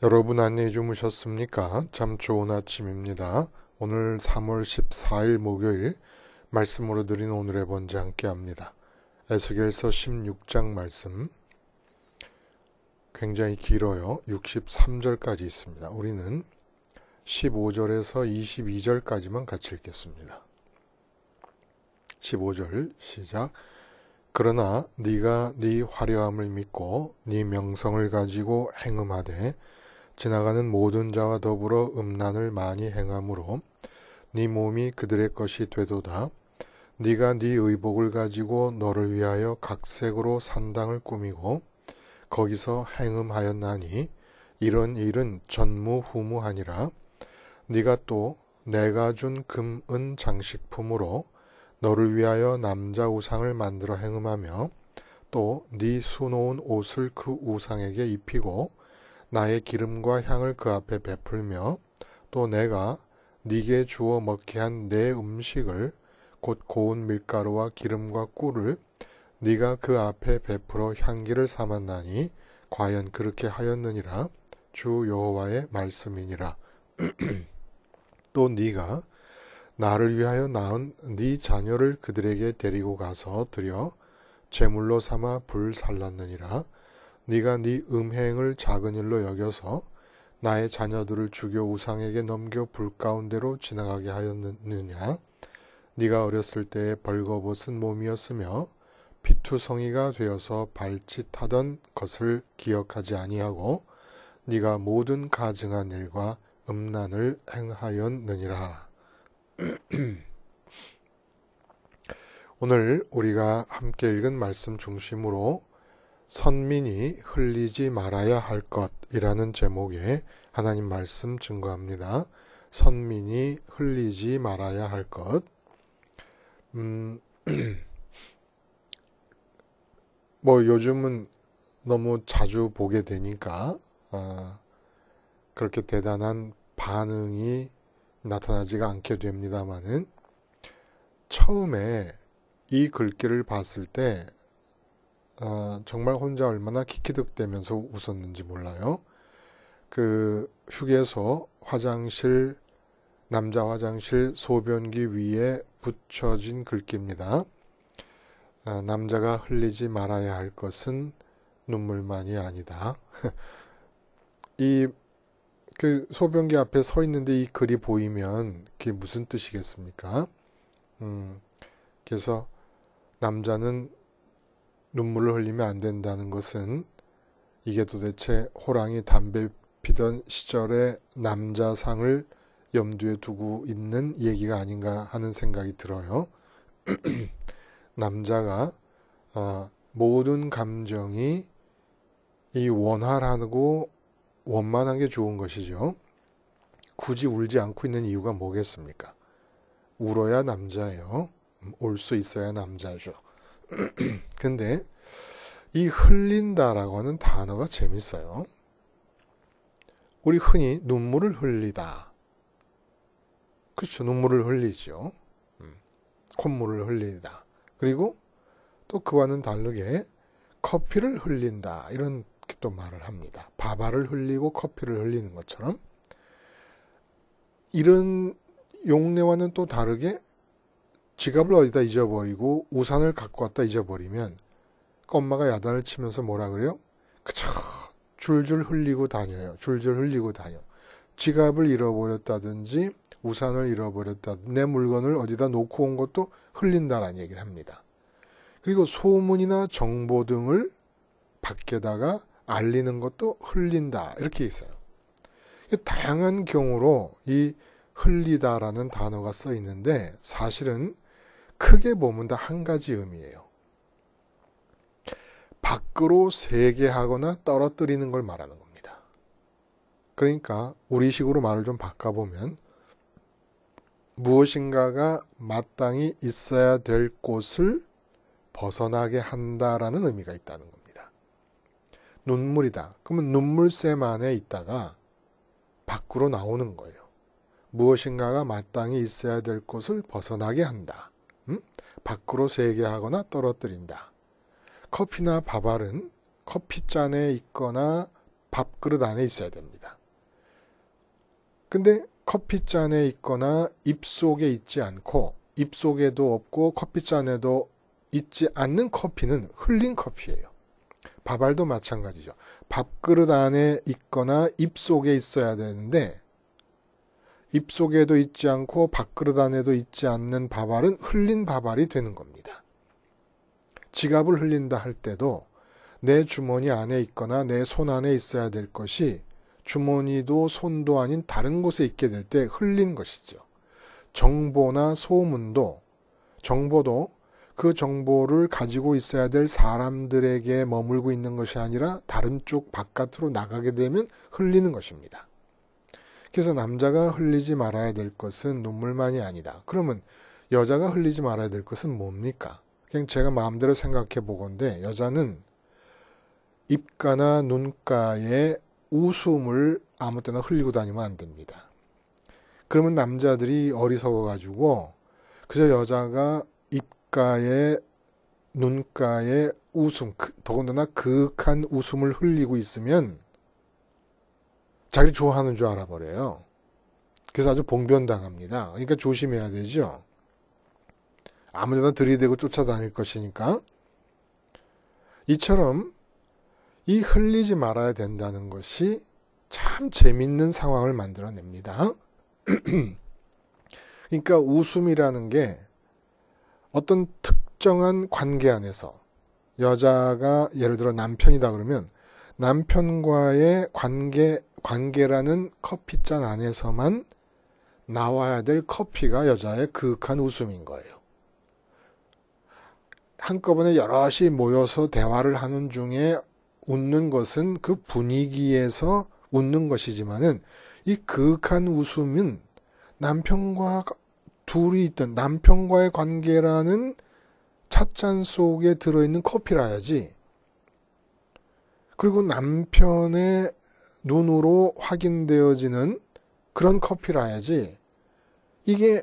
여러분 안녕히 주무셨습니까? 참 좋은 아침입니다. 오늘 3월 14일 목요일 말씀으로 드린 오늘의 번제 함께 합니다. 에스겔서 16장 말씀 굉장히 길어요. 63절까지 있습니다. 우리는 15절에서 22절까지만 같이 읽겠습니다. 15절 시작. 그러나 네가 네 화려함을 믿고 네 명성을 가지고 행음하되 지나가는 모든 자와 더불어 음란을 많이 행함으로 네 몸이 그들의 것이 되도다. 네가 네 의복을 가지고 너를 위하여 각색으로 산당을 꾸미고 거기서 행음하였나니 이런 일은 전무후무하니라. 네가 또 내가 준 금, 은 장식품으로 너를 위하여 남자 우상을 만들어 행음하며 또 네 수놓은 옷을 그 우상에게 입히고 나의 기름과 향을 그 앞에 베풀며 또 내가 네게 주어 먹게 한 내 음식을 곧 고운 밀가루와 기름과 꿀을 네가 그 앞에 베풀어 향기를 삼았나니 과연 그렇게 하였느니라. 주 여호와의 말씀이니라. 또 네가 나를 위하여 낳은 네 자녀를 그들에게 데리고 가서 드려 제물로 삼아 불살랐느니라. 네가 네 음행을 작은 일로 여겨서 나의 자녀들을 죽여 우상에게 넘겨 불 가운데로 지나가게 하였느냐. 네가 어렸을 때에 벌거벗은 몸이었으며 피투성이가 되어서 발짓하던 것을 기억하지 아니하고 네가 모든 가증한 일과 음란을 행하였느니라. 오늘 우리가 함께 읽은 말씀 중심으로 선민이 흘리지 말아야 할 것이라는 제목의 하나님 말씀 증거합니다. 선민이 흘리지 말아야 할 것. 요즘은 너무 자주 보게 되니까 그렇게 대단한 반응이 나타나지가 않게 됩니다만은 처음에 이 글귀를 봤을 때 정말 혼자 얼마나 키키득대면서 웃었는지 몰라요. 그 휴게소 화장실, 남자 화장실 소변기 위에 붙여진 글귀입니다. 남자가 흘리지 말아야 할 것은 눈물만이 아니다. 그 소변기 앞에 서 있는데 이 글이 보이면 그게 무슨 뜻이겠습니까? 그래서 남자는 눈물을 흘리면 안 된다는 것은 이게 도대체 호랑이 담배 피던 시절의 남자상을 염두에 두고 있는 얘기가 아닌가 하는 생각이 들어요. 남자가 모든 감정이 이 원활하고 원만한 게 좋은 것이죠. 굳이 울지 않고 있는 이유가 뭐겠습니까? 울어야 남자예요. 울 수 있어야 남자죠. 근데 이 흘린다라고 하는 단어가 재밌어요. 우리 흔히 눈물을 흘리다. 그렇죠. 눈물을 흘리죠. 콧물을 흘리다. 그리고 또 그와는 다르게 커피를 흘린다. 이런 또 말을 합니다. 밥알을 흘리고 커피를 흘리는 것처럼 이런 용례와는 또 다르게 지갑을 어디다 잊어버리고 우산을 갖고 왔다 잊어버리면 엄마가 야단을 치면서 뭐라 그래요? 그쵸. 줄줄 흘리고 다녀요. 줄줄 흘리고 다녀. 지갑을 잃어버렸다든지 우산을 잃어버렸다든지 내 물건을 어디다 놓고 온 것도 흘린다라는 얘기를 합니다. 그리고 소문이나 정보 등을 밖에다가 알리는 것도 흘린다. 이렇게 있어요. 다양한 경우로 이 흘리다라는 단어가 써 있는데 사실은 크게 보면 다 한 가지 의미예요. 밖으로 세게하거나 떨어뜨리는 걸 말하는 겁니다. 그러니까 우리식으로 말을 좀 바꿔보면 무엇인가가 마땅히 있어야 될 곳을 벗어나게 한다라는 의미가 있다는 겁니다. 눈물이다. 그러면 눈물샘 안에 있다가 밖으로 나오는 거예요. 무엇인가가 마땅히 있어야 될 곳을 벗어나게 한다. 밖으로 세게 하거나 떨어뜨린다. 커피나 밥알은 커피잔에 있거나 밥그릇 안에 있어야 됩니다. 근데 커피잔에 있거나 입속에 있지 않고 입속에도 없고 커피잔에도 있지 않는 커피는 흘린 커피예요. 밥알도 마찬가지죠. 밥그릇 안에 있거나 입속에 있어야 되는데 입속에도 있지 않고 밥그릇 안에도 있지 않는 밥알은 흘린 밥알이 되는 겁니다. 지갑을 흘린다 할 때도 내 주머니 안에 있거나 내 손 안에 있어야 될 것이 주머니도 손도 아닌 다른 곳에 있게 될 때 흘린 것이죠. 정보나 소문도 정보도 그 정보를 가지고 있어야 될 사람들에게 머물고 있는 것이 아니라 다른 쪽 바깥으로 나가게 되면 흘리는 것입니다. 그래서 남자가 흘리지 말아야 될 것은 눈물만이 아니다. 그러면 여자가 흘리지 말아야 될 것은 뭡니까? 그냥 제가 마음대로 생각해 보건데 여자는 입가나 눈가에 웃음을 아무 때나 흘리고 다니면 안 됩니다. 그러면 남자들이 어리석어 가지고 그저 여자가 입가에 눈가에 웃음, 더군다나 그윽한 웃음을 흘리고 있으면 자기를 좋아하는 줄 알아버려요. 그래서 아주 봉변당합니다. 그러니까 조심해야 되죠. 아무데나 들이대고 쫓아다닐 것이니까. 이처럼 이 흘리지 말아야 된다는 것이 참 재밌는 상황을 만들어냅니다. 그러니까 웃음이라는 게 어떤 특정한 관계 안에서 여자가 예를 들어 남편이다 그러면 남편과의 관계라는 커피잔 안에서만 나와야 될 커피가 여자의 그윽한 웃음인 거예요. 한꺼번에 여럿이 모여서 대화를 하는 중에 웃는 것은 그 분위기에서 웃는 것이지만은 이 그윽한 웃음은 남편과 둘이 있던 남편과의 관계라는 찻잔 속에 들어있는 커피라야지. 그리고 남편의 눈으로 확인되어지는 그런 커피라야지. 이게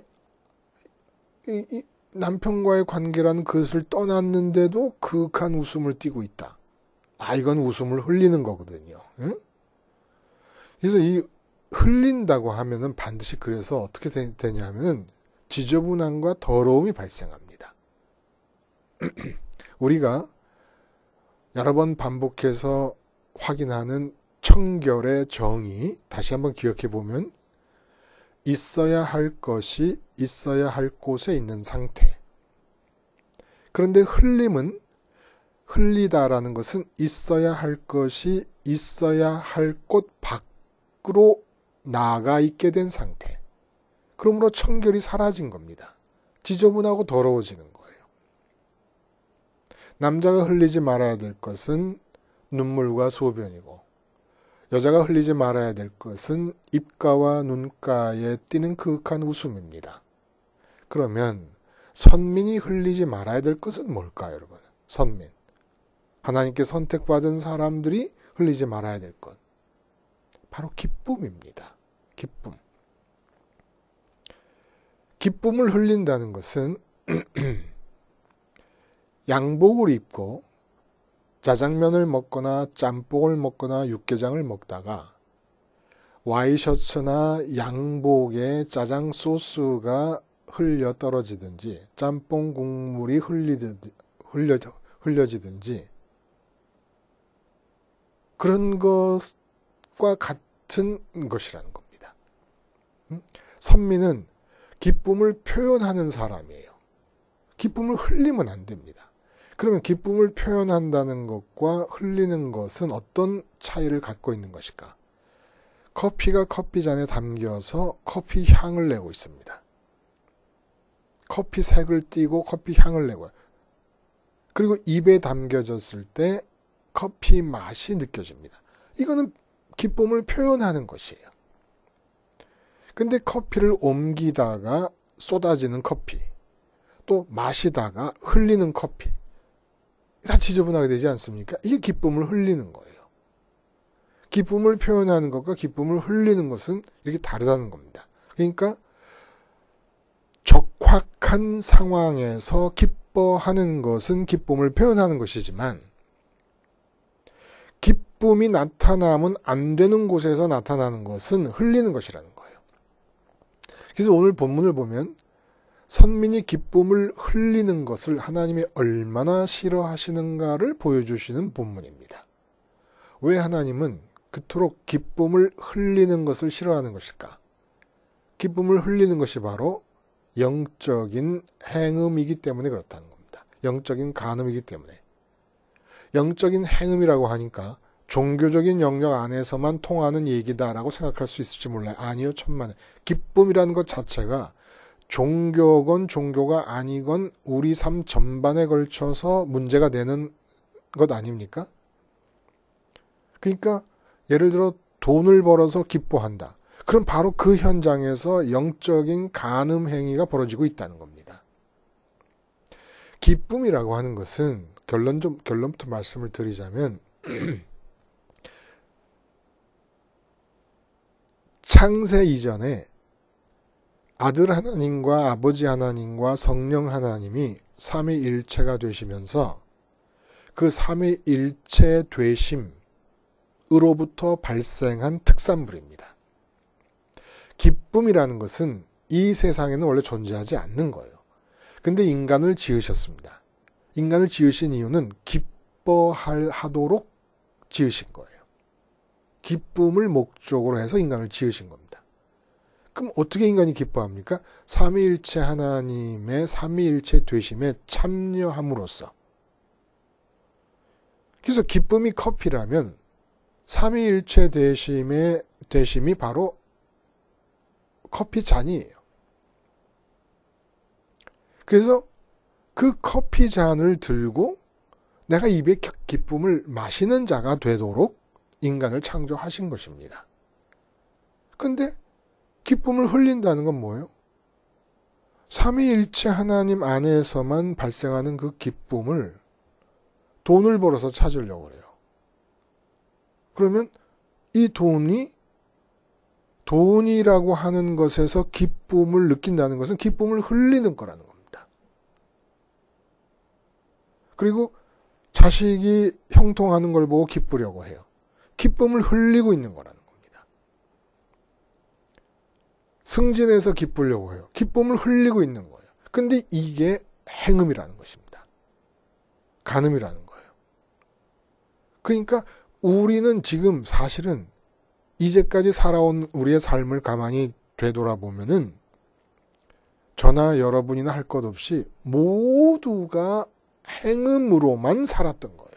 남편과의 관계라는 것을 떠났는데도 그윽한 웃음을 띠고 있다. 아, 이건 웃음을 흘리는 거거든요. 응? 그래서 이 흘린다고 하면은 반드시 그래서 어떻게 되냐면은 지저분함과 더러움이 발생합니다. 우리가 여러 번 반복해서 확인하는 청결의 정의, 다시 한번 기억해 보면 있어야 할 것이 있어야 할 곳에 있는 상태. 그런데 흘리다라는 것은 있어야 할 것이 있어야 할 곳 밖으로 나가 있게 된 상태. 그러므로 청결이 사라진 겁니다. 지저분하고 더러워지는 거예요. 남자가 흘리지 말아야 될 것은 눈물과 소변이고 여자가 흘리지 말아야 될 것은 입가와 눈가에 띄는 그윽한 웃음입니다. 그러면 선민이 흘리지 말아야 될 것은 뭘까요, 여러분? 선민. 하나님께 선택받은 사람들이 흘리지 말아야 될 것. 바로 기쁨입니다. 기쁨. 기쁨을 흘린다는 것은 양복을 입고 짜장면을 먹거나 짬뽕을 먹거나 육개장을 먹다가 와이셔츠나 양복에 짜장 소스가 흘려 떨어지든지 짬뽕 국물이 흘려지든지 그런 것과 같은 것이라는 겁니다. 선민은 기쁨을 표현하는 사람이에요. 기쁨을 흘리면 안 됩니다. 그러면 기쁨을 표현한다는 것과 흘리는 것은 어떤 차이를 갖고 있는 것일까? 커피가 커피잔에 담겨서 커피 향을 내고 있습니다. 커피 색을 띠고 커피 향을 내고요. 그리고 입에 담겨졌을 때 커피 맛이 느껴집니다. 이거는 기쁨을 표현하는 것이에요. 근데 커피를 옮기다가 쏟아지는 커피, 또 마시다가 흘리는 커피, 다 지저분하게 되지 않습니까? 이게 기쁨을 흘리는 거예요. 기쁨을 표현하는 것과 기쁨을 흘리는 것은 이렇게 다르다는 겁니다. 그러니까 적확한 상황에서 기뻐하는 것은 기쁨을 표현하는 것이지만 기쁨이 나타나면 안 되는 곳에서 나타나는 것은 흘리는 것이라는 거예요. 그래서 오늘 본문을 보면 선민이 기쁨을 흘리는 것을 하나님이 얼마나 싫어하시는가를 보여주시는 본문입니다. 왜 하나님은 그토록 기쁨을 흘리는 것을 싫어하는 것일까? 기쁨을 흘리는 것이 바로 영적인 행음이기 때문에 그렇다는 겁니다. 영적인 간음이기 때문에. 영적인 행음이라고 하니까 종교적인 영역 안에서만 통하는 얘기다라고 생각할 수 있을지 몰라요. 아니요, 천만에. 기쁨이라는 것 자체가 종교건 종교가 아니건 우리 삶 전반에 걸쳐서 문제가 되는 것 아닙니까? 그러니까 예를 들어 돈을 벌어서 기뻐한다. 그럼 바로 그 현장에서 영적인 간음 행위가 벌어지고 있다는 겁니다. 기쁨이라고 하는 것은 결론부터 말씀을 드리자면 창세 이전에 아들 하나님과 아버지 하나님과 성령 하나님이 삼위일체가 되시면서 그 삼위일체 되심으로부터 발생한 특산물입니다. 기쁨이라는 것은 이 세상에는 원래 존재하지 않는 거예요. 근데 인간을 지으셨습니다. 인간을 지으신 이유는 기뻐하도록 지으신 거예요. 기쁨을 목적으로 해서 인간을 지으신 겁니다. 그럼 어떻게 인간이 기뻐합니까? 삼위일체 하나님의 삼위일체 되심에 참여함으로써. 그래서 기쁨이 커피라면 삼위일체 되심이 바로 커피 잔이에요. 그래서 그 커피 잔을 들고 내가 입에 기쁨을 마시는 자가 되도록 인간을 창조하신 것입니다. 근데 기쁨을 흘린다는 건 뭐예요? 삼위일체 하나님 안에서만 발생하는 그 기쁨을 돈을 벌어서 찾으려고 그래요. 그러면 이 돈이라고 하는 것에서 기쁨을 느낀다는 것은 기쁨을 흘리는 거라는 겁니다. 그리고 자식이 형통하는 걸 보고 기쁘려고 해요. 기쁨을 흘리고 있는 거라는 겁니다. 승진해서 기쁘려고 해요. 기쁨을 흘리고 있는 거예요. 근데 이게 행음이라는 것입니다. 간음이라는 거예요. 그러니까 우리는 지금 사실은 이제까지 살아온 우리의 삶을 가만히 되돌아보면은 저나 여러분이나 할 것 없이 모두가 행음으로만 살았던 거예요.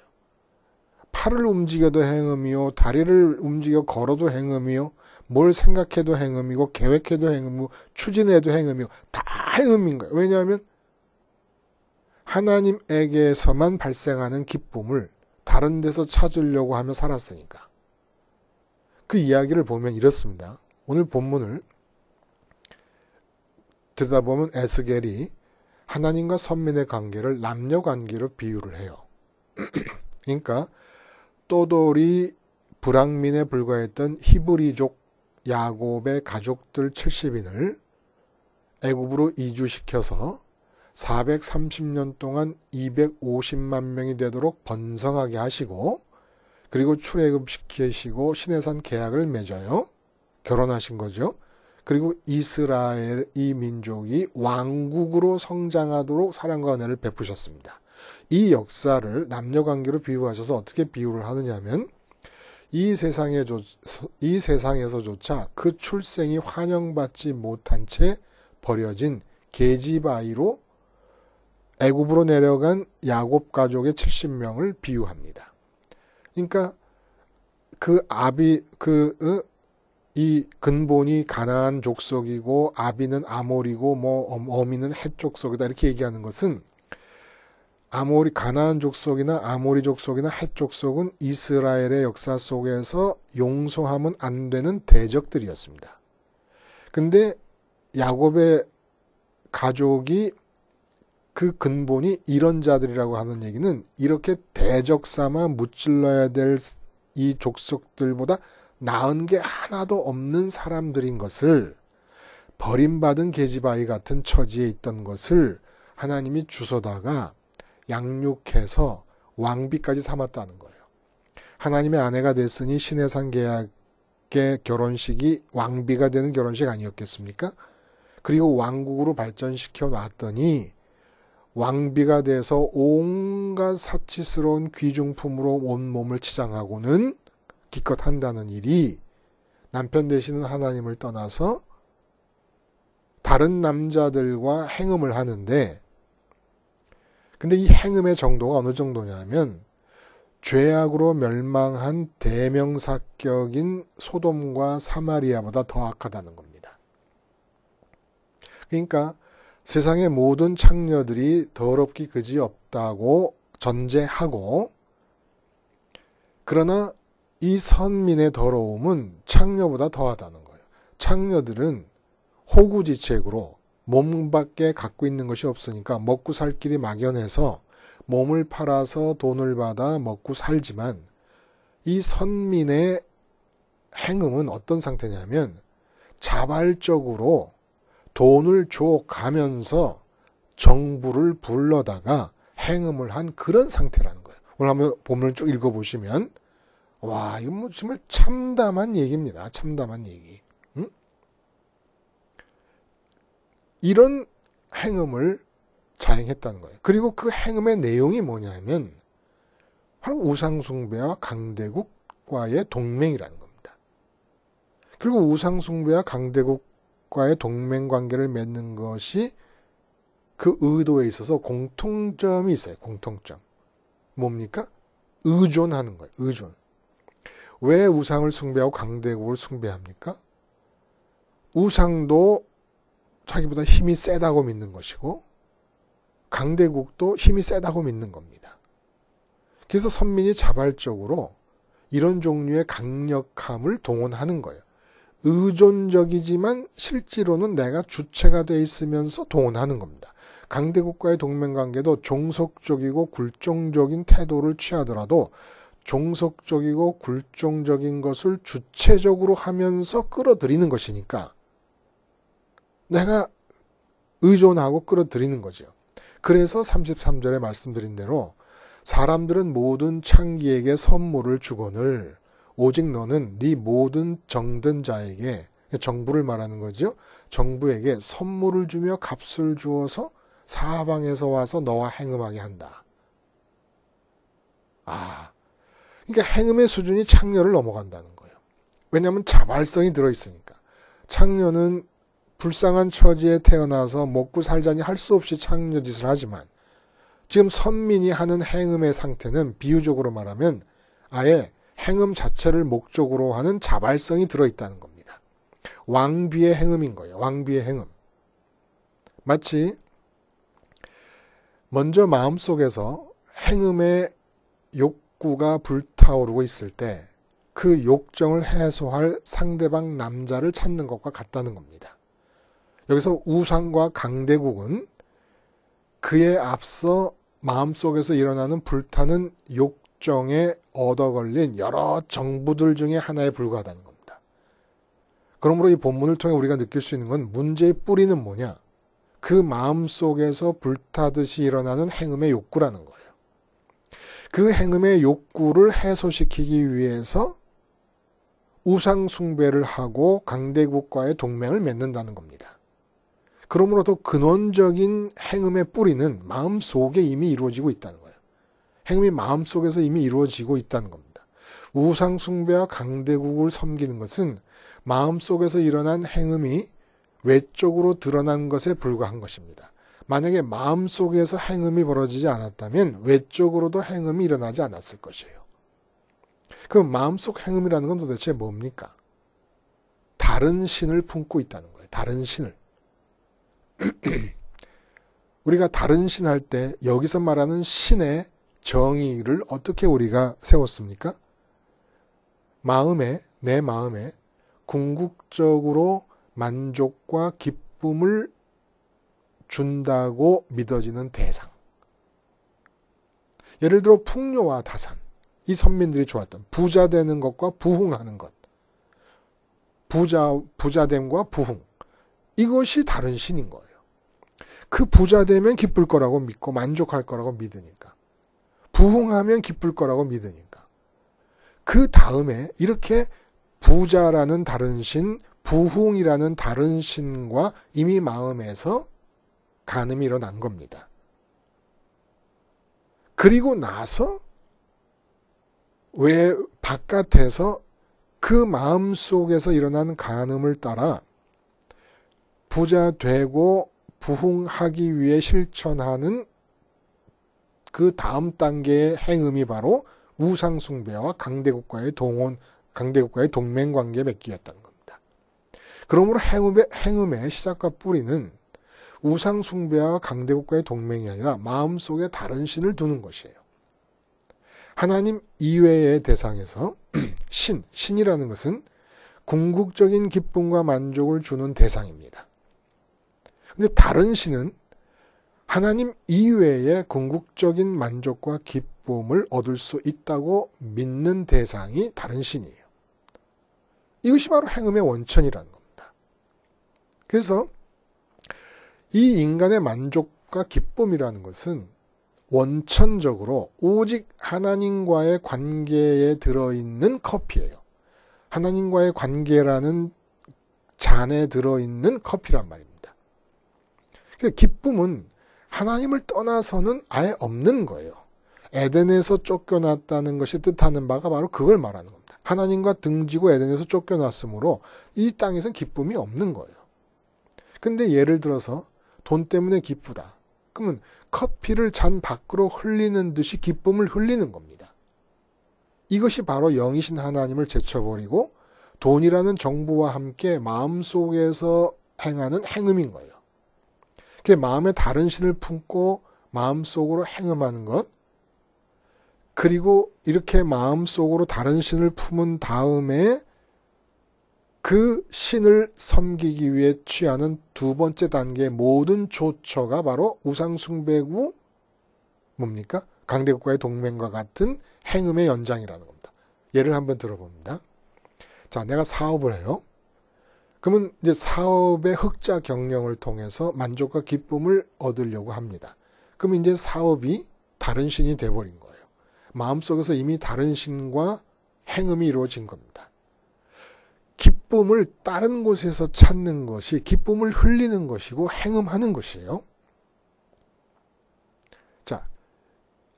팔을 움직여도 행음이요, 다리를 움직여 걸어도 행음이요, 뭘 생각해도 행음이고, 계획해도 행음이고, 추진해도 행음이고, 다 행음인 거예요. 왜냐하면 하나님에게서만 발생하는 기쁨을 다른 데서 찾으려고 하며 살았으니까. 그 이야기를 보면 이렇습니다. 오늘 본문을 듣다 보면 에스겔이 하나님과 선민의 관계를 남녀 관계로 비유를 해요. 그러니까 또돌이 불황민에 불과했던 히브리족 야곱의 가족들 70인을 애굽으로 이주시켜서 430년 동안 250만 명이 되도록 번성하게 하시고, 그리고 출애굽시키시고 시내산 계약을 맺어요. 결혼하신 거죠. 그리고 이스라엘 이 민족이 왕국으로 성장하도록 사랑과 은혜를 베푸셨습니다. 이 역사를 남녀관계로 비유하셔서 어떻게 비유를 하느냐 하면 이 세상에서조차 그 출생이 환영받지 못한 채 버려진 계집아이로 애굽으로 내려간 야곱 가족의 70명을 비유합니다. 그러니까 이 근본이 가나안 족속이고 아비는 아모리고 어미는 헷 족속이다 이렇게 얘기하는 것은 가나안 족속이나 아모리 족속이나 헷 족속은 이스라엘의 역사 속에서 용서하면 안 되는 대적들이었습니다. 근데 야곱의 가족이 그 근본이 이런 자들이라고 하는 얘기는 이렇게 대적 삼아 무찔러야 될 이 족속들보다 나은 게 하나도 없는 사람들인 것을, 버림받은 계집아이 같은 처지에 있던 것을 하나님이 주워다가 양육해서 왕비까지 삼았다는 거예요. 하나님의 아내가 됐으니 신해산 계약의 결혼식이 왕비가 되는 결혼식 아니었겠습니까? 그리고 왕국으로 발전시켜 놨더니 왕비가 돼서 온갖 사치스러운 귀중품으로 온 몸을 치장하고는 기껏 한다는 일이 남편 되시는 하나님을 떠나서 다른 남자들과 행음을 하는데, 근데 이 행음의 정도가 어느 정도냐면 죄악으로 멸망한 대명사격인 소돔과 사마리아보다 더 악하다는 겁니다. 그러니까 세상의 모든 창녀들이 더럽기 그지없다고 전제하고, 그러나 이 선민의 더러움은 창녀보다 더하다는 거예요. 창녀들은 호구지책으로 몸밖에 갖고 있는 것이 없으니까 먹고 살 길이 막연해서 몸을 팔아서 돈을 받아 먹고 살지만, 이 선민의 행음은 어떤 상태냐면 자발적으로 돈을 줘가면서 정부를 불러다가 행음을 한 그런 상태라는 거예요. 오늘 한번 본문을 쭉 읽어보시면 와, 이건 뭐 정말 참담한 얘기입니다. 참담한 얘기. 응? 이런 행음을 자행했다는 거예요. 그리고 그 행음의 내용이 뭐냐면 바로 우상숭배와 강대국과의 동맹이라는 겁니다. 그리고 우상숭배와 강대국과의 동맹관계를 맺는 것이 그 의도에 있어서 공통점이 있어요. 공통점. 뭡니까? 의존하는 거예요. 의존. 왜 우상을 숭배하고 강대국을 숭배합니까? 우상도 자기보다 힘이 세다고 믿는 것이고 강대국도 힘이 세다고 믿는 겁니다. 그래서 선민이 자발적으로 이런 종류의 강력함을 동원하는 거예요. 의존적이지만 실제로는 내가 주체가 돼 있으면서 동원하는 겁니다. 강대국과의 동맹관계도 종속적이고 굴종적인 태도를 취하더라도 종속적이고 굴종적인 것을 주체적으로 하면서 끌어들이는 것이니까 내가 의존하고 끌어들이는 거죠. 그래서 33절에 말씀드린 대로 사람들은 모든 창기에게 선물을 주거늘 오직 너는 네 모든 정든 자에게, 정부를 말하는 거죠. 정부에게 선물을 주며 값을 주어서 사방에서 와서 너와 행음하게 한다. 그러니까 행음의 수준이 창녀를 넘어간다는 거예요. 왜냐하면 자발성이 들어있으니까. 창녀는 불쌍한 처지에 태어나서 먹고 살자니 할 수 없이 창녀 짓을 하지만 지금 선민이 하는 행음의 상태는 비유적으로 말하면 아예 행음 자체를 목적으로 하는 자발성이 들어있다는 겁니다. 왕비의 행음인 거예요. 왕비의 행음. 마치 먼저 마음속에서 행음의 욕구가 불타오르고 있을 때 그 욕정을 해소할 상대방 남자를 찾는 것과 같다는 겁니다. 여기서 우상과 강대국은 그에 앞서 마음속에서 일어나는 불타는 욕정에 얻어 걸린 여러 정부들 중에 하나에 불과하다는 겁니다. 그러므로 이 본문을 통해 우리가 느낄 수 있는 건 문제의 뿌리는 뭐냐? 그 마음속에서 불타듯이 일어나는 행음의 욕구라는 거예요. 그 행음의 욕구를 해소시키기 위해서 우상 숭배를 하고 강대국과의 동맹을 맺는다는 겁니다. 그러므로 더 근원적인 행음의 뿌리는 마음속에 이미 이루어지고 있다는 거예요. 행음이 마음속에서 이미 이루어지고 있다는 겁니다. 우상 숭배와 강대국을 섬기는 것은 마음속에서 일어난 행음이 외적으로 드러난 것에 불과한 것입니다. 만약에 마음속에서 행음이 벌어지지 않았다면 외적으로도 행음이 일어나지 않았을 것이에요. 그럼 마음속 행음이라는 건 도대체 뭡니까? 다른 신을 품고 있다는 거예요. 다른 신을. 우리가 다른 신 할 때 여기서 말하는 신의 정의를 어떻게 우리가 세웠습니까? 내 마음에 궁극적으로 만족과 기쁨을 준다고 믿어지는 대상. 예를 들어 풍요와 다산. 이 선민들이 좋았던 부자 되는 것과 부흥하는 것. 부자됨과 부흥. 이것이 다른 신인 거예요. 그 부자 되면 기쁠 거라고 믿고 만족할 거라고 믿으니까. 부흥하면 기쁠 거라고 믿으니까. 그 다음에 이렇게 부자라는 다른 신, 부흥이라는 다른 신과 이미 마음에서 간음이 일어난 겁니다. 그리고 나서 왜 바깥에서 그 마음 속에서 일어난 간음을 따라 부자 되고 부흥하기 위해 실천하는 그 다음 단계의 행음이 바로 우상숭배와 강대국과의 동맹관계에 맺기였다는 겁니다. 그러므로 행음의 시작과 뿌리는 우상숭배와 강대국과의 동맹이 아니라 마음속에 다른 신을 두는 것이에요. 하나님 이외의 대상에서 신이라는 것은 궁극적인 기쁨과 만족을 주는 대상입니다. 근데 다른 신은 하나님 이외의 궁극적인 만족과 기쁨을 얻을 수 있다고 믿는 대상이 다른 신이에요. 이것이 바로 행음의 원천이라는 겁니다. 그래서 이 인간의 만족과 기쁨이라는 것은 원천적으로 오직 하나님과의 관계에 들어있는 커피예요. 하나님과의 관계라는 잔에 들어있는 커피란 말입니다. 그래서 기쁨은 하나님을 떠나서는 아예 없는 거예요. 에덴에서 쫓겨났다는 것이 뜻하는 바가 바로 그걸 말하는 겁니다. 하나님과 등지고 에덴에서 쫓겨났으므로 이 땅에서는 기쁨이 없는 거예요. 근데 예를 들어서 돈 때문에 기쁘다. 그러면 커피를 잔 밖으로 흘리는 듯이 기쁨을 흘리는 겁니다. 이것이 바로 영이신 하나님을 제쳐버리고 돈이라는 정부와 함께 마음속에서 행하는 행음인 거예요. 그 마음에 다른 신을 품고 마음속으로 행음하는 것, 그리고 이렇게 마음속으로 다른 신을 품은 다음에 그 신을 섬기기 위해 취하는 두 번째 단계의 모든 조처가 바로 우상숭배고 뭡니까? 강대국과의 동맹과 같은 행음의 연장이라는 겁니다. 예를 한번 들어봅니다. 자, 내가 사업을 해요. 그러면 이제 사업의 흑자 경영을 통해서 만족과 기쁨을 얻으려고 합니다. 그럼 이제 사업이 다른 신이 돼버린 거예요. 마음속에서 이미 다른 신과 행음이 이루어진 겁니다. 기쁨을 다른 곳에서 찾는 것이 기쁨을 흘리는 것이고 행음하는 것이에요. 자,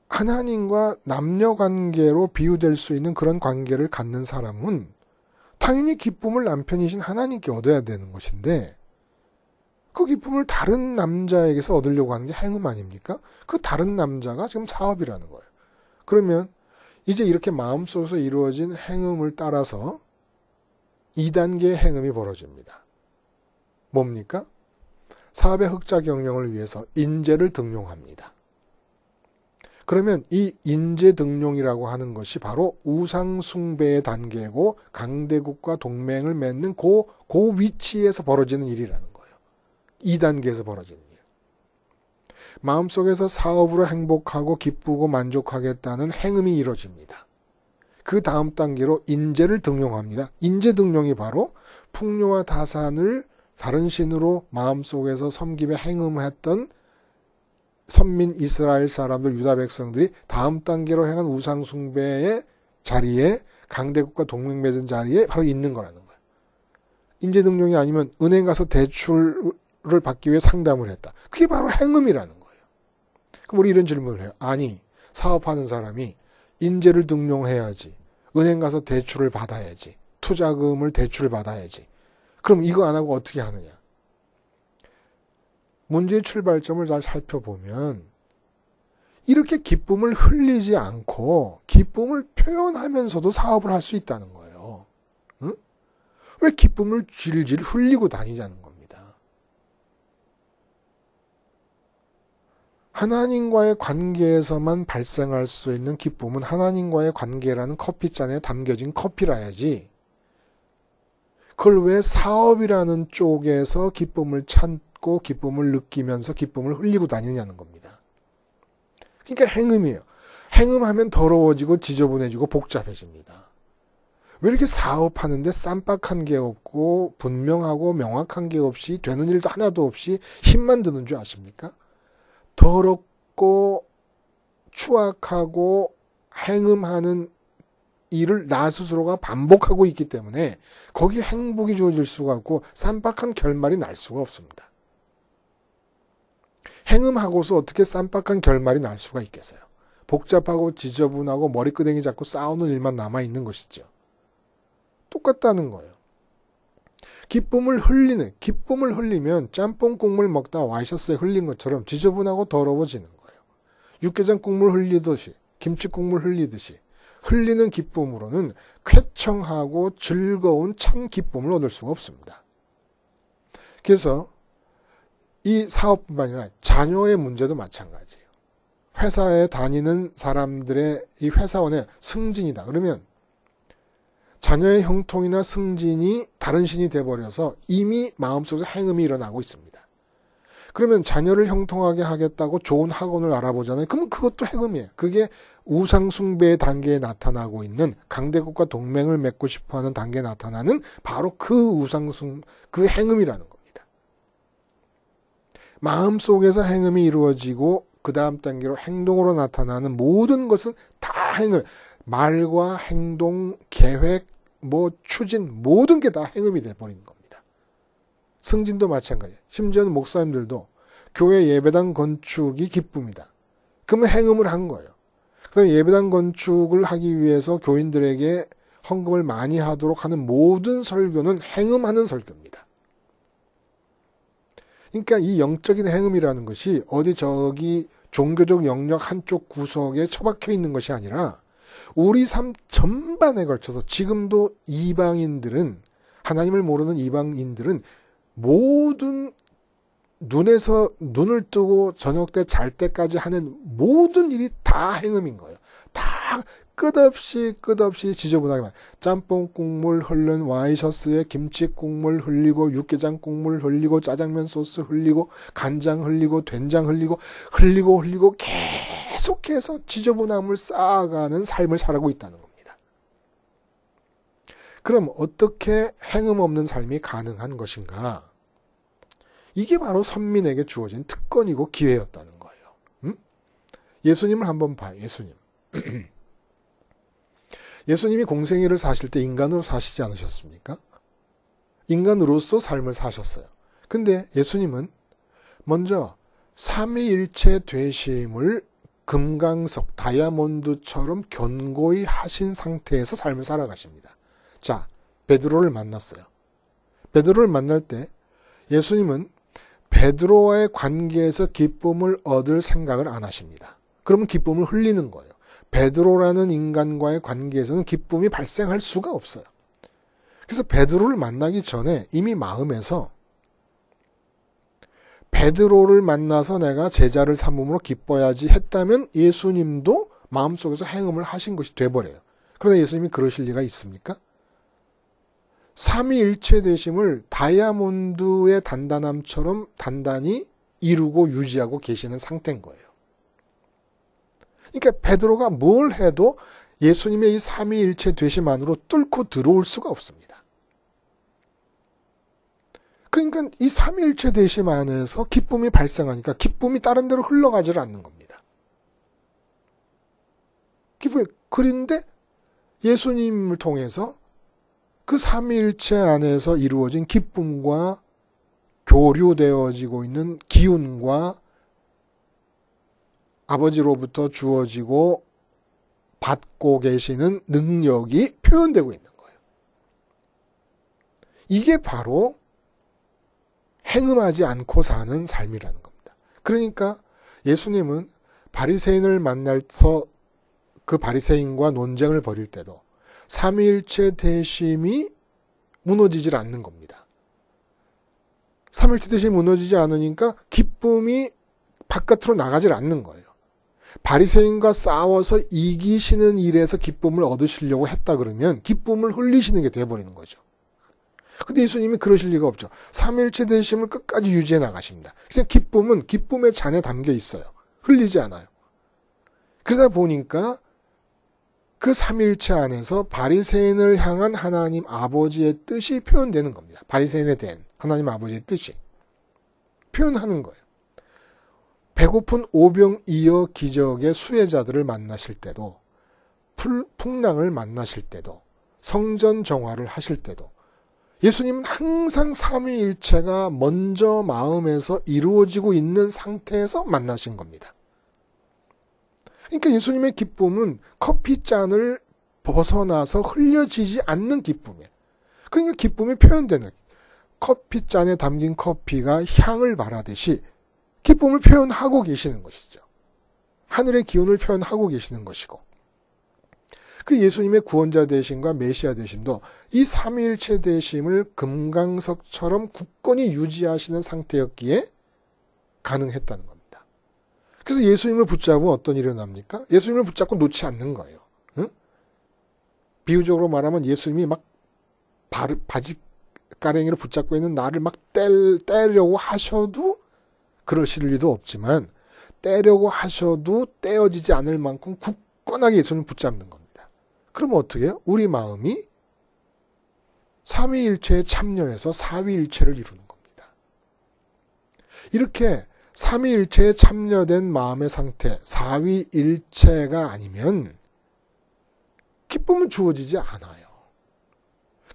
하나님과 남녀 관계로 비유될 수 있는 그런 관계를 갖는 사람은 당연히 기쁨을 남편이신 하나님께 얻어야 되는 것인데 그 기쁨을 다른 남자에게서 얻으려고 하는 게 행음 아닙니까? 그 다른 남자가 지금 사업이라는 거예요. 그러면 이제 이렇게 마음속에서 이루어진 행음을 따라서 2단계의 행음이 벌어집니다. 뭡니까? 사업의 흑자 경영을 위해서 인재를 등용합니다. 그러면 이 인재 등용이라고 하는 것이 바로 우상숭배의 단계고 강대국과 동맹을 맺는 그 위치에서 벌어지는 일이라는 거예요. 2단계에서 벌어지는 일. 마음속에서 사업으로 행복하고 기쁘고 만족하겠다는 행음이 이루어집니다. 그 다음 단계로 인재를 등용합니다. 인재 등용이 바로 풍요와 다산을 다른 신으로 마음속에서 섬김에 행음했던 선민 이스라엘 사람들, 유다 백성들이 다음 단계로 행한 우상숭배의 자리에 강대국과 동맹 맺은 자리에 바로 있는 거라는 거예요. 인재 등용이 아니면 은행 가서 대출을 받기 위해 상담을 했다. 그게 바로 행음이라는 거예요. 그럼 우리 이런 질문을 해요. 아니, 사업하는 사람이 인재를 등용해야지. 은행 가서 대출을 받아야지. 투자금을 대출을 받아야지. 그럼 이거 안 하고 어떻게 하느냐? 문제의 출발점을 잘 살펴보면 이렇게 기쁨을 흘리지 않고 기쁨을 표현하면서도 사업을 할 수 있다는 거예요. 응? 왜 기쁨을 질질 흘리고 다니자는 겁니다. 하나님과의 관계에서만 발생할 수 있는 기쁨은 하나님과의 관계라는 커피잔에 담겨진 커피라야지. 그걸 왜 사업이라는 쪽에서 기쁨을 찾고 기쁨을 느끼면서 기쁨을 흘리고 다니냐는 겁니다. 그러니까 행음이에요. 행음하면 더러워지고 지저분해지고 복잡해집니다. 왜 이렇게 사업하는데 쌈박한 게 없고 분명하고 명확한 게 없이 되는 일도 하나도 없이 힘만 드는 줄 아십니까? 더럽고 추악하고 행음하는 일을 나 스스로가 반복하고 있기 때문에 거기에 행복이 주어질 수가 없고 쌈박한 결말이 날 수가 없습니다. 행음하고서 어떻게 쌈박한 결말이 날 수가 있겠어요? 복잡하고 지저분하고 머리끄댕이 잡고 싸우는 일만 남아있는 것이죠. 똑같다는 거예요. 기쁨을 흘리면 짬뽕 국물 먹다 와이셔츠에 흘린 것처럼 지저분하고 더러워지는 거예요. 육개장 국물 흘리듯이, 김치 국물 흘리듯이 흘리는 기쁨으로는 쾌청하고 즐거운 참 기쁨을 얻을 수가 없습니다. 그래서 이 사업뿐만 아니라 자녀의 문제도 마찬가지예요. 회사에 다니는 사람들의 이 회사원의 승진이다. 그러면 자녀의 형통이나 승진이 다른 신이 돼버려서 이미 마음속에서 행음이 일어나고 있습니다. 그러면 자녀를 형통하게 하겠다고 좋은 학원을 알아보잖아요. 그러면 그것도 행음이에요. 그게 우상숭배의 단계에 나타나고 있는 강대국과 동맹을 맺고 싶어하는 단계에 나타나는 바로 그 그 행음이라는 겁니다. 마음속에서 행음이 이루어지고 그 다음 단계로 행동으로 나타나는 모든 것은 다 행음. 말과 행동, 계획, 추진 모든 게 다 행음이 돼버리는 겁니다. 승진도 마찬가지예요. 심지어는 목사님들도 교회 예배당 건축이 기쁨이다. 그러면 행음을 한 거예요. 그다음에 예배당 건축을 하기 위해서 교인들에게 헌금을 많이 하도록 하는 모든 설교는 행음하는 설교입니다. 그러니까 이 영적인 행음이라는 것이 어디 저기 종교적 영역 한쪽 구석에 처박혀 있는 것이 아니라 우리 삶 전반에 걸쳐서 지금도 이방인들은 하나님을 모르는 이방인들은 모든 눈에서 눈을 뜨고 저녁 때 잘 때까지 하는 모든 일이 다 행음인 거예요. 다 끝없이 지저분하게만 짬뽕 국물 흐른 와이셔츠에 김치 국물 흘리고 육개장 국물 흘리고 짜장면 소스 흘리고 간장 흘리고 된장 흘리고 계속해서 지저분함을 쌓아가는 삶을 살아가고 있다는 겁니다. 그럼 어떻게 행음 없는 삶이 가능한 것인가? 이게 바로 선민에게 주어진 특권이고 기회였다는 거예요. 예수님을 한번 봐요. 예수님이 공생애를 사실 때 인간으로 사시지 않으셨습니까? 인간으로서 삶을 사셨어요. 근데 예수님은 먼저 삼위일체 되심을 금강석, 다이아몬드처럼 견고히 하신 상태에서 삶을 살아가십니다. 자, 베드로를 만났어요. 베드로를 만날 때 예수님은 베드로와의 관계에서 기쁨을 얻을 생각을 안 하십니다. 그러면 기쁨을 흘리는 거예요. 베드로라는 인간과의 관계에서는 기쁨이 발생할 수가 없어요. 그래서 베드로를 만나기 전에 이미 마음에서 베드로를 만나서 내가 제자를 삼음으로 기뻐야지 했다면 예수님도 마음속에서 행음을 하신 것이 돼버려요. 그런데 예수님이 그러실 리가 있습니까? 삼위일체 되심을 다이아몬드의 단단함처럼 단단히 이루고 유지하고 계시는 상태인 거예요. 그러니까 베드로가 뭘 해도 예수님의 이 삼위일체 되심 안으로 뚫고 들어올 수가 없습니다. 그러니까 이 삼위일체 되심 안에서 기쁨이 발생하니까 기쁨이 다른 데로 흘러가지를 않는 겁니다. 그런데 예수님을 통해서 그 삼위일체 안에서 이루어진 기쁨과 교류되어지고 있는 기운과 아버지로부터 주어지고 받고 계시는 능력이 표현되고 있는 거예요. 이게 바로 행음하지 않고 사는 삶이라는 겁니다. 그러니까 예수님은 바리새인을 만나서 그 바리새인과 논쟁을 벌일 때도 삼위일체 대심이 무너지질 않는 겁니다. 삼위일체 대심이 무너지지 않으니까 기쁨이 바깥으로 나가질 않는 거예요. 바리새인과 싸워서 이기시는 일에서 기쁨을 얻으시려고 했다 그러면 기쁨을 흘리시는 게 돼버리는 거죠. 근데 예수님이 그러실 리가 없죠. 삼위일체 대심을 끝까지 유지해 나가십니다. 그냥 기쁨은 기쁨의 잔에 담겨 있어요. 흘리지 않아요. 그러다 보니까 그 삼위일체 안에서 바리새인을 향한 하나님 아버지의 뜻이 표현되는 겁니다. 바리새인에 대한 하나님 아버지의 뜻이 표현하는 거예요. 배고픈 오병이어 기적의 수혜자들을 만나실 때도 풍랑을 만나실 때도, 성전 정화를 하실 때도 예수님은 항상 삼위일체가 먼저 마음에서 이루어지고 있는 상태에서 만나신 겁니다. 그러니까 예수님의 기쁨은 커피잔을 벗어나서 흘려지지 않는 기쁨이에요. 그러니까 기쁨이 표현되는, 커피잔에 담긴 커피가 향을 발하듯이 기쁨을 표현하고 계시는 것이죠. 하늘의 기운을 표현하고 계시는 것이고, 그 예수님의 구원자 되심과 메시아 되심도 이 삼위일체 되심을 금강석처럼 굳건히 유지하시는 상태였기에 가능했다는 겁니다. 그래서 예수님을 붙잡으면 어떤 일이 일어납니까? 예수님을 붙잡고 놓지 않는 거예요. 응? 비유적으로 말하면 예수님이 막 바지 가랭이를 붙잡고 있는 나를 막 떼려고 하셔도 그러실 리도 없지만, 떼려고 하셔도 떼어지지 않을 만큼 굳건하게 예수님을 붙잡는 겁니다. 그러면 어떻게 해요? 우리 마음이 삼위일체에 참여해서 사위일체를 이루는 겁니다. 이렇게 삼위일체에 참여된 마음의 상태, 사위일체가 아니면 기쁨은 주어지지 않아요.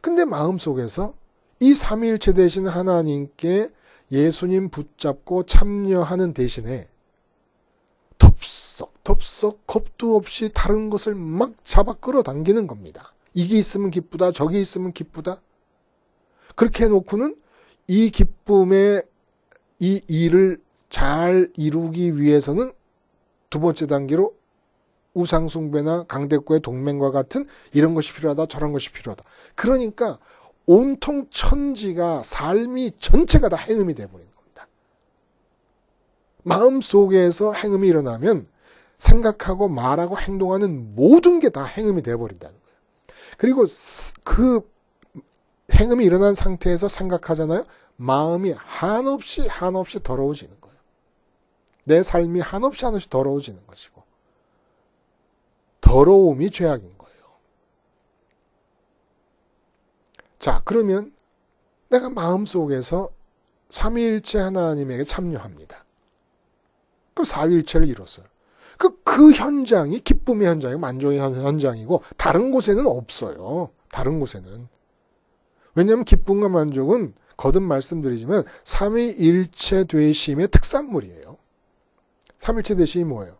근데 마음속에서 이 삼위일체 대신 하나님께 예수님 붙잡고 참여하는 대신에 덥석 겁도 없이 다른 것을 막 잡아 끌어당기는 겁니다. 이게 있으면 기쁘다, 저기 있으면 기쁘다. 그렇게 해놓고는 이 기쁨의 이 일을 잘 이루기 위해서는 두 번째 단계로 우상숭배나 강대국의 동맹과 같은 이런 것이 필요하다, 저런 것이 필요하다. 그러니까 온통 천지가, 삶이 전체가 다 행음이 되어버리는 겁니다. 마음속에서 행음이 일어나면 생각하고 말하고 행동하는 모든 게 다 행음이 되어버린다는 거예요. 그리고 그 행음이 일어난 상태에서 생각하잖아요. 마음이 한없이 더러워지는 거예요. 내 삶이 한없이 더러워지는 것이고, 더러움이 죄악인 거예요. 자, 그러면 내가 마음속에서 삼위일체 하나님에게 참여합니다. 그 사위일체를 이뤘어요. 그 현장이 기쁨의 현장이고 만족의 현장이고 다른 곳에는 없어요. 다른 곳에는. 왜냐하면 기쁨과 만족은 거듭 말씀드리지만 삼위일체 되심의 특산물이에요. 삼위일체 되심이 뭐예요?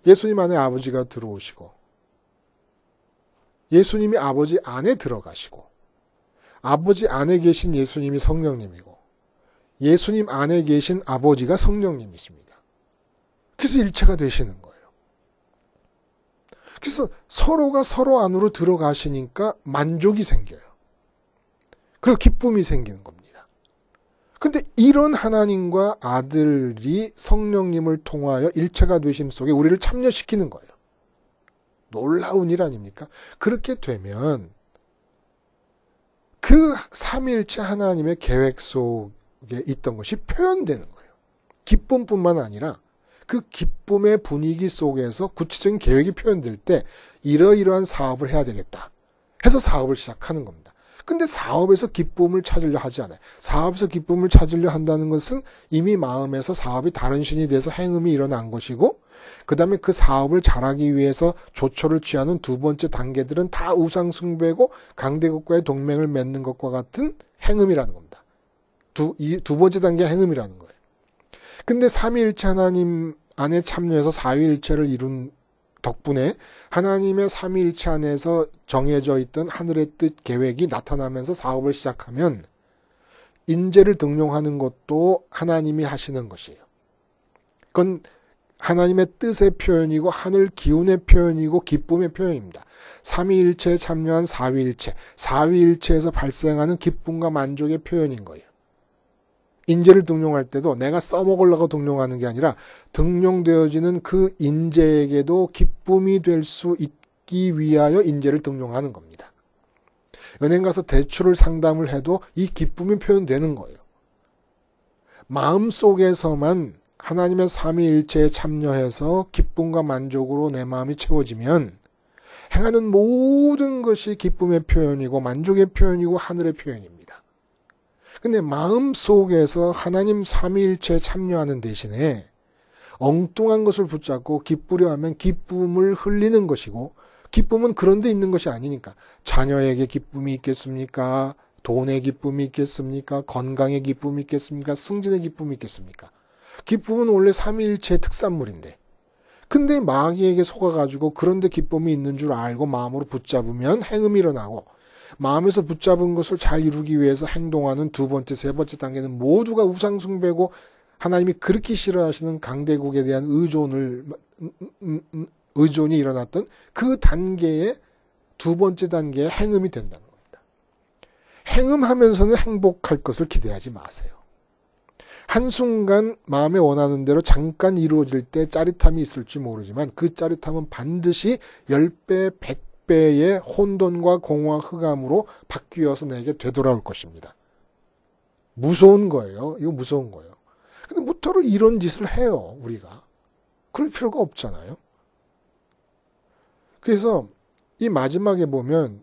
예수님 안에 아버지가 들어오시고, 예수님이 아버지 안에 들어가시고, 아버지 안에 계신 예수님이 성령님이고, 예수님 안에 계신 아버지가 성령님이십니다. 그래서 일체가 되시는 거예요. 그래서 서로가 서로 안으로 들어가시니까 만족이 생겨요. 그리고 기쁨이 생기는 겁니다. 근데 이런 하나님과 아들이 성령님을 통하여 일체가 되심 속에 우리를 참여시키는 거예요. 놀라운 일 아닙니까? 그렇게 되면 그 삼위일체 하나님의 계획 속에 있던 것이 표현되는 거예요. 기쁨뿐만 아니라 그 기쁨의 분위기 속에서 구체적인 계획이 표현될 때 이러이러한 사업을 해야 되겠다 해서 사업을 시작하는 겁니다. 근데 사업에서 기쁨을 찾으려 하지 않아요. 사업에서 기쁨을 찾으려 한다는 것은 이미 마음에서 사업이 다른 신이 돼서 행음이 일어난 것이고, 그 다음에 그 사업을 잘하기 위해서 조처를 취하는 두 번째 단계들은 다 우상숭배고 강대국과의 동맹을 맺는 것과 같은 행음이라는 겁니다. 이 두 번째 단계가 행음이라는 거예요. 근데 삼위일체 하나님 안에 참여해서 사위일체를 이룬 덕분에 하나님의 삼위일체 안에서 정해져 있던 하늘의 뜻 계획이 나타나면서 사업을 시작하면 인재를 등용하는 것도 하나님이 하시는 것이에요. 그건 하나님의 뜻의 표현이고 하늘 기운의 표현이고 기쁨의 표현입니다. 삼위일체에 참여한 사위일체, 사위일체에서 발생하는 기쁨과 만족의 표현인 거예요. 인재를 등용할 때도 내가 써먹으려고 등용하는 게 아니라 등용되어지는 그 인재에게도 기쁨이 될 수 있기 위하여 인재를 등용하는 겁니다. 은행 가서 대출을 상담을 해도 이 기쁨이 표현되는 거예요. 마음속에서만 하나님의 삼위일체에 참여해서 기쁨과 만족으로 내 마음이 채워지면 행하는 모든 것이 기쁨의 표현이고 만족의 표현이고 하늘의 표현입니다. 근데 마음속에서 하나님 삼위일체에 참여하는 대신에 엉뚱한 것을 붙잡고 기쁘려 하면 기쁨을 흘리는 것이고, 기쁨은 그런 데 있는 것이 아니니까. 자녀에게 기쁨이 있겠습니까? 돈의 기쁨이 있겠습니까? 건강의 기쁨이 있겠습니까? 승진의 기쁨이 있겠습니까? 기쁨은 원래 삼위일체의 특산물인데, 근데 마귀에게 속아가지고 그런데 기쁨이 있는 줄 알고 마음으로 붙잡으면 행음이 일어나고, 마음에서 붙잡은 것을 잘 이루기 위해서 행동하는 두 번째, 세 번째 단계는 모두가 우상숭배고, 하나님이 그렇게 싫어하시는 강대국에 대한 의존이 일어났던 그 단계의 두 번째 단계의 행음이 된다는 겁니다. 행음하면서는 행복할 것을 기대하지 마세요. 한순간 마음에 원하는 대로 잠깐 이루어질 때 짜릿함이 있을지 모르지만 그 짜릿함은 반드시 10배, 100배의 혼돈과 공허와 흑암으로 바뀌어서 내게 되돌아올 것입니다. 무서운 거예요. 이거 무서운 거예요. 근데 무터로 이런 짓을 해요, 우리가. 그럴 필요가 없잖아요. 그래서 이 마지막에 보면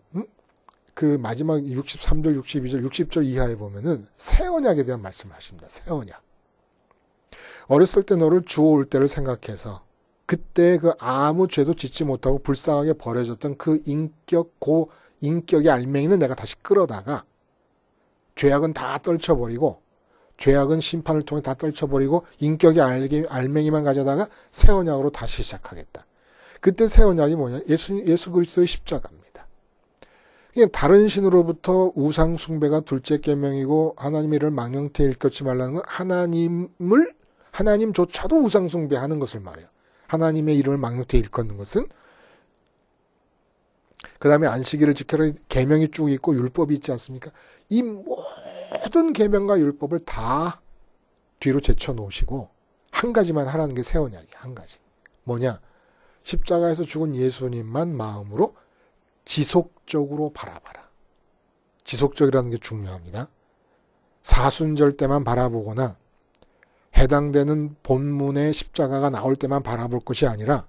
그 마지막 63절, 62절, 60절 이하에 보면은 새 언약에 대한 말씀을 하십니다. 새 언약. 어렸을 때 너를 주워올 때를 생각해서 그때 그 아무 죄도 짓지 못하고 불쌍하게 버려졌던 그 인격의 알맹이는 내가 다시 끌어다가 죄악은 다 떨쳐버리고 죄악은 심판을 통해 다 떨쳐버리고 인격의 알맹이만 가져다가 새 언약으로 다시 시작하겠다. 그때 새 언약이 뭐냐? 예수 그리스도의 십자가입니다. 그냥 다른 신으로부터 우상 숭배가 둘째 계명이고 하나님의 이름을 망령되이 일컫지 말라는 건 하나님조차도 우상 숭배하는 것을 말해요. 하나님의 이름을 망령되이 일컫는 것은 그 다음에 안식일을 지켜라 계명이 쭉 있고 율법이 있지 않습니까? 이 모든 계명과 율법을 다 뒤로 제쳐놓으시고 한 가지만 하라는 게 새 언약이에요. 한 가지. 뭐냐? 십자가에서 죽은 예수님만 마음으로 지속적으로 바라봐라. 지속적이라는 게 중요합니다. 사순절 때만 바라보거나 해당되는 본문의 십자가가 나올 때만 바라볼 것이 아니라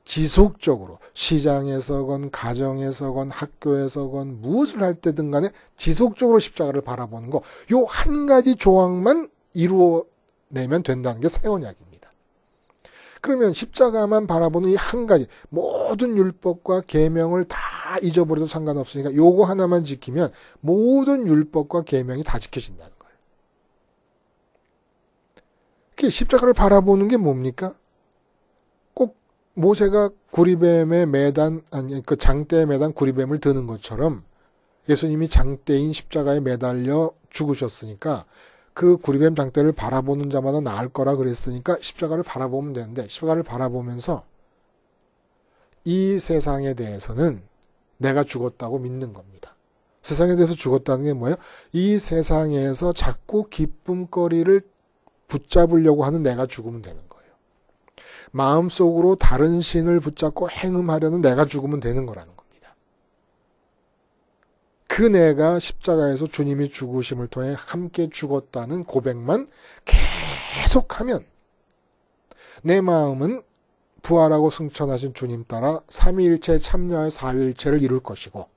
지속적으로 시장에서건 가정에서건 학교에서건 무엇을 할 때든 간에 지속적으로 십자가를 바라보는 거, 요 한 가지 조항만 이루어내면 된다는 게 새 언약입니다. 그러면 십자가만 바라보는 이 한 가지, 모든 율법과 계명을 다 잊어버려도 상관없으니까 요거 하나만 지키면 모든 율법과 계명이 다 지켜진다는 거예요. 십자가를 바라보는 게 뭡니까? 꼭 모세가 구리뱀에 매단, 아니 그 장대에 매단 구리뱀을 드는 것처럼 예수님이 장대인 십자가에 매달려 죽으셨으니까 그 구리뱀 장대를 바라보는 자마다 나을 거라 그랬으니까 십자가를 바라보면 되는데, 십자가를 바라보면서 이 세상에 대해서는 내가 죽었다고 믿는 겁니다. 세상에 대해서 죽었다는 게 뭐예요? 이 세상에서 자꾸 기쁨거리를 붙잡으려고 하는 내가 죽으면 되는 거예요. 마음속으로 다른 신을 붙잡고 행음하려는 내가 죽으면 되는 거라는 겁니다. 그 내가 십자가에서 주님이 죽으심을 통해 함께 죽었다는 고백만 계속하면 내 마음은 부활하고 승천하신 주님 따라 삼위일체에 참여할 사위일체를 이룰 것이고,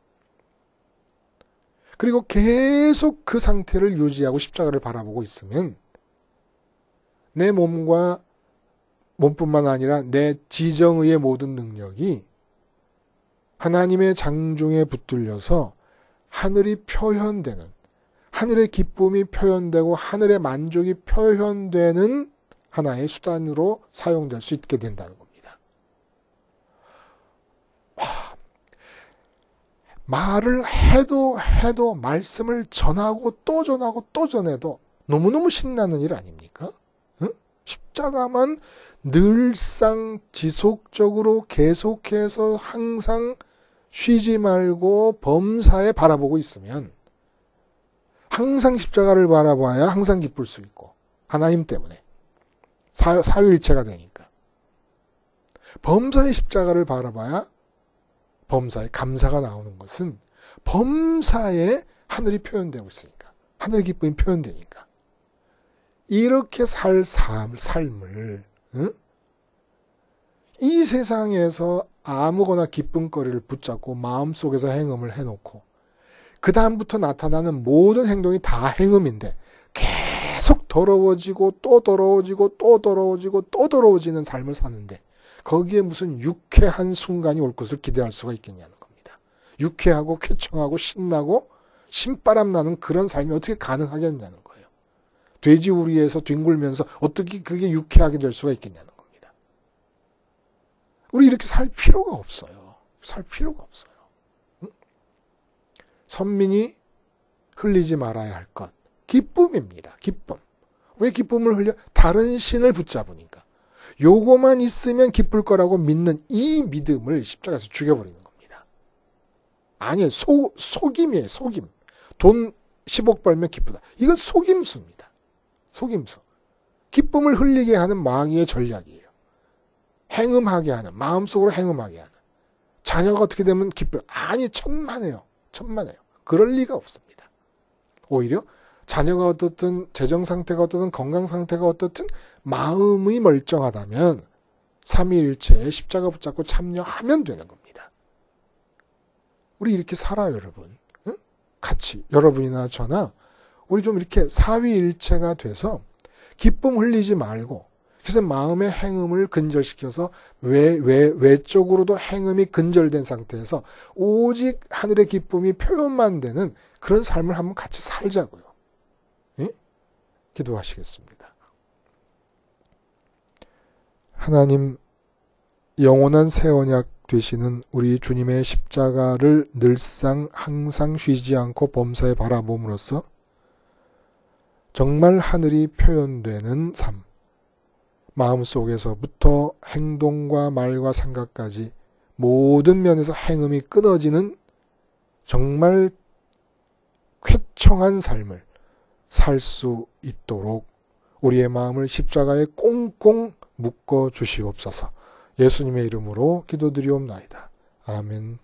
그리고 계속 그 상태를 유지하고 십자가를 바라보고 있으면 내 몸과 몸뿐만 아니라 내 지정의의 모든 능력이 하나님의 장중에 붙들려서 하늘이 표현되는, 하늘의 기쁨이 표현되고 하늘의 만족이 표현되는 하나의 수단으로 사용될 수 있게 된다는 겁니다. 말을 해도 말씀을 전하고 또 전하고 또 전해도 너무너무 신나는 일 아닙니까? 십자가만 늘상 지속적으로 계속해서 항상 쉬지 말고 범사에 바라보고 있으면 항상 십자가를 바라봐야 항상 기쁠 수 있고, 하나님 때문에 사유일체가 되니까 범사의 십자가를 바라봐야 범사에 감사가 나오는 것은 범사에 하늘이 표현되고 있으니까, 하늘의 기쁨이 표현되니까. 이렇게 살 삶을 이 세상에서 아무거나 기쁨거리를 붙잡고 마음속에서 행음을 해놓고 그 다음부터 나타나는 모든 행동이 다 행음인데 계속 더러워지고 또 더러워지고 또 더러워지고 또 더러워지는 삶을 사는데 거기에 무슨 유쾌한 순간이 올 것을 기대할 수가 있겠냐는 겁니다. 유쾌하고 쾌청하고 신나고 신바람 나는 그런 삶이 어떻게 가능하겠냐는 거예요. 돼지우리에서 뒹굴면서 어떻게 그게 유쾌하게 될 수가 있겠냐는 겁니다. 우리 이렇게 살 필요가 없어요. 살 필요가 없어요. 응? 선민이 흘리지 말아야 할 것. 기쁨입니다. 기쁨. 왜 기쁨을 흘려? 다른 신을 붙잡으니까. 요거만 있으면 기쁠 거라고 믿는 이 믿음을 십자가에서 죽여버리는 겁니다. 아니에요. 속임이에요. 속임. 돈 10억 벌면 기쁘다. 이건 속임수입니다. 속임수. 기쁨을 흘리게 하는 마귀의 전략이에요. 행음하게 하는, 마음속으로 행음하게 하는. 자녀가 어떻게 되면 기쁠? 아니, 천만에요. 천만에요. 그럴 리가 없습니다. 오히려 자녀가 어떻든 재정 상태가 어떻든 건강 상태가 어떻든 마음이 멀쩡하다면 삼위일체에 십자가 붙잡고 참여하면 되는 겁니다. 우리 이렇게 살아요, 여러분. 응? 같이 여러분이나 저나 우리 좀 이렇게 사위일체가 돼서 기쁨 흘리지 말고 그래서 마음의 행음을 근절시켜서 외적으로도 행음이 근절된 상태에서 오직 하늘의 기쁨이 표현만 되는 그런 삶을 한번 같이 살자고요. 예? 기도하시겠습니다. 하나님, 영원한 새 언약 되시는 우리 주님의 십자가를 늘상 항상 쉬지 않고 범사에 바라봄으로써 정말 하늘이 표현되는 삶, 마음속에서부터 행동과 말과 생각까지 모든 면에서 행음이 끊어지는 정말 쾌청한 삶을 살 수 있도록 우리의 마음을 십자가에 꽁꽁 묶어 주시옵소서. 예수님의 이름으로 기도드리옵나이다. 아멘.